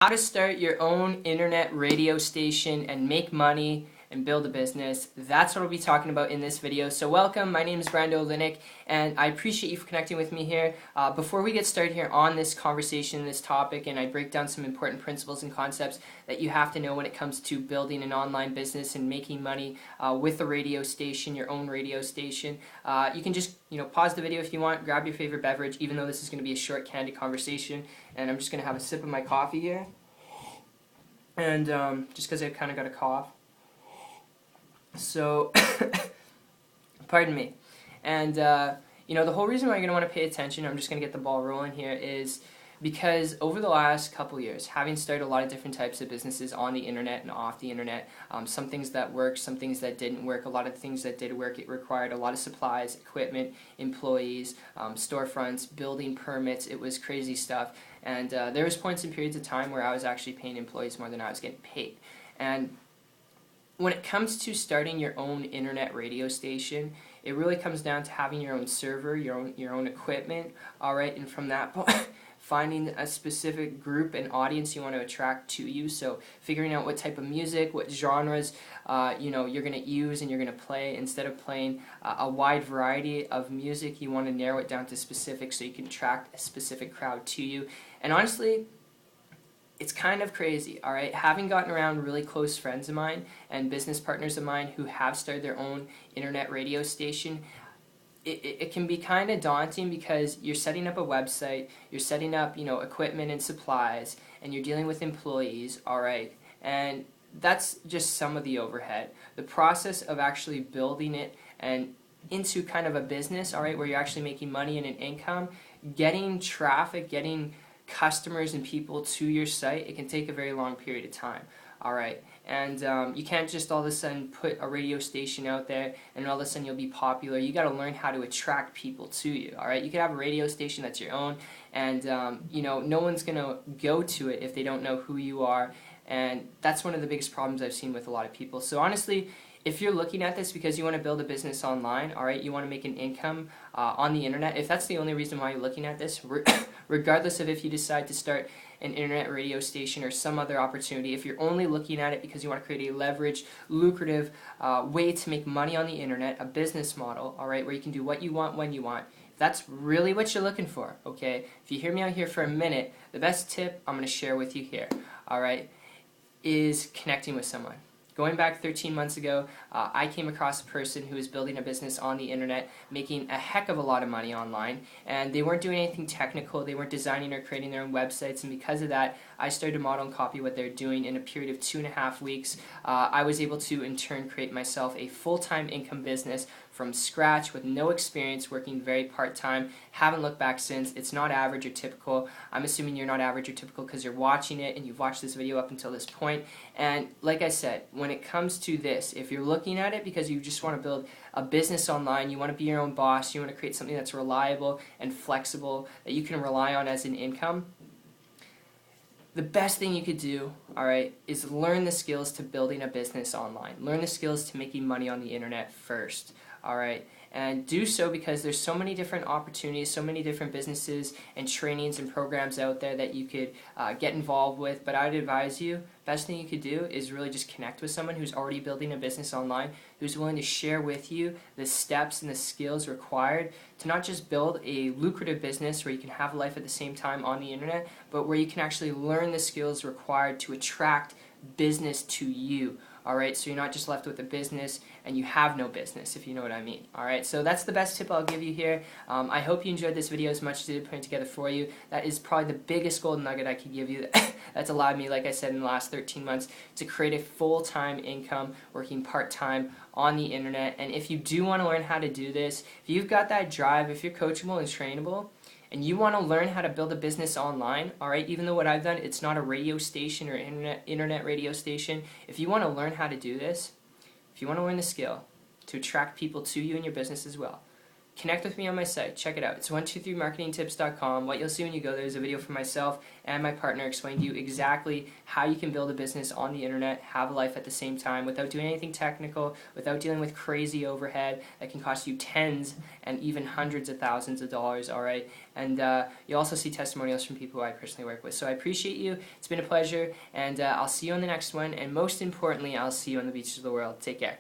how to start your own internet radio station and make money and build a business. That's what we'll be talking about in this video. So welcome, my name is Brando Linick, and I appreciate you for connecting with me here. Before we get started here on this conversation, this topic, and I break down some important principles and concepts that you have to know when it comes to building an online business and making money with a radio station, your own radio station. You can just pause the video if you want, grab your favorite beverage, even though this is going to be a short, candid conversation, and I'm just going to have a sip of my coffee here. And just because I've kind of got a cough. So, pardon me. And, the whole reason why you're going to want to pay attention, I'm just going to get the ball rolling here, is because over the last couple years, having started a lot of different types of businesses on the internet and off the internet, some things that worked, some things that didn't work, a lot of things that did work, it required a lot of supplies, equipment, employees, storefronts, building permits, it was crazy stuff. And there was points and periods of time where I was actually paying employees more than I was getting paid. And when it comes to starting your own internet radio station, it really comes down to having your own server, your own equipment, all right, and from that point, finding a specific group and audience you want to attract to you. So figuring out what type of music, what genres, you're going to use and you're going to play. Instead of playing a wide variety of music, you want to narrow it down to specific so you can attract a specific crowd to you. And honestly, it's kind of crazy, all right? Having gotten around really close friends of mine and business partners of mine who have started their own internet radio station, it can be kind of daunting because you're setting up a website, you're setting up, equipment and supplies, and you're dealing with employees, all right? And that's just some of the overhead. The process of actually building it and into kind of a business, all right, where you're actually making money and an income, getting traffic, getting customers and people to your site, it can take a very long period of time, all right? And you can't just all of a sudden put a radio station out there and all of a sudden you'll be popular. You got to learn how to attract people to you, all right? You could have a radio station that's your own, and no one's going to go to it if they don't know who you are, and that's one of the biggest problems I've seen with a lot of people. So honestly, if you're looking at this because you want to build a business online, all right, you want to make an income on the internet, if that's the only reason why you're looking at this, regardless of if you decide to start an internet radio station or some other opportunity, if you're only looking at it because you want to create a leveraged, lucrative way to make money on the internet, a business model, all right, where you can do what you want when you want, if that's really what you're looking for, okay, if you hear me out here for a minute, the best tip I'm going to share with you here, all right, is connecting with someone. Going back 13 months ago, I came across a person who was building a business on the internet, making a heck of a lot of money online, and they weren't doing anything technical, they weren't designing or creating their own websites, and because of that, I started to model and copy what they're doing in a period of 2.5 weeks. I was able to, in turn, create myself a full-time income business from scratch with no experience, working very part-time. Haven't looked back since. It's not average or typical. I'm assuming you're not average or typical because you're watching it and you've watched this video up until this point. And like I said, when it comes to this, if you're looking at it because you just want to build a business online, you want to be your own boss, you want to create something that's reliable and flexible that you can rely on as an income, the best thing you could do, all right, is learn the skills to building a business online. Learn the skills to making money on the internet first, all right? And do so because there's so many different opportunities, so many different businesses and trainings and programs out there that you could get involved with. But I would advise you, best thing you could do is really just connect with someone who's already building a business online, who's willing to share with you the steps and the skills required to not just build a lucrative business where you can have life at the same time on the internet, but where you can actually learn the skills required to attract business to you. All right, so you're not just left with a business and you have no business, if you know what I mean. All right, so that's the best tip I'll give you here. I hope you enjoyed this video as much as I did putting it together for you. That is probably the biggest golden nugget I could give you. That's allowed me, like I said, in the last 13 months to create a full-time income working part-time on the internet. And if you do want to learn how to do this, if you've got that drive, if you're coachable and trainable, and you want to learn how to build a business online, all right, even though what I've done, it's not a radio station or internet radio station, if you want to learn how to do this, if you want to learn the skill to attract people to you and your business as well, connect with me on my site. Check it out. It's 123marketingtips.com. What you'll see when you go there is a video from myself and my partner explaining to you exactly how you can build a business on the internet, have a life at the same time without doing anything technical, without dealing with crazy overhead that can cost you tens and even hundreds of thousands of dollars, all right? And you'll also see testimonials from people who I personally work with. So I appreciate you. It's been a pleasure, and I'll see you on the next one. And most importantly, I'll see you on the beaches of the world. Take care.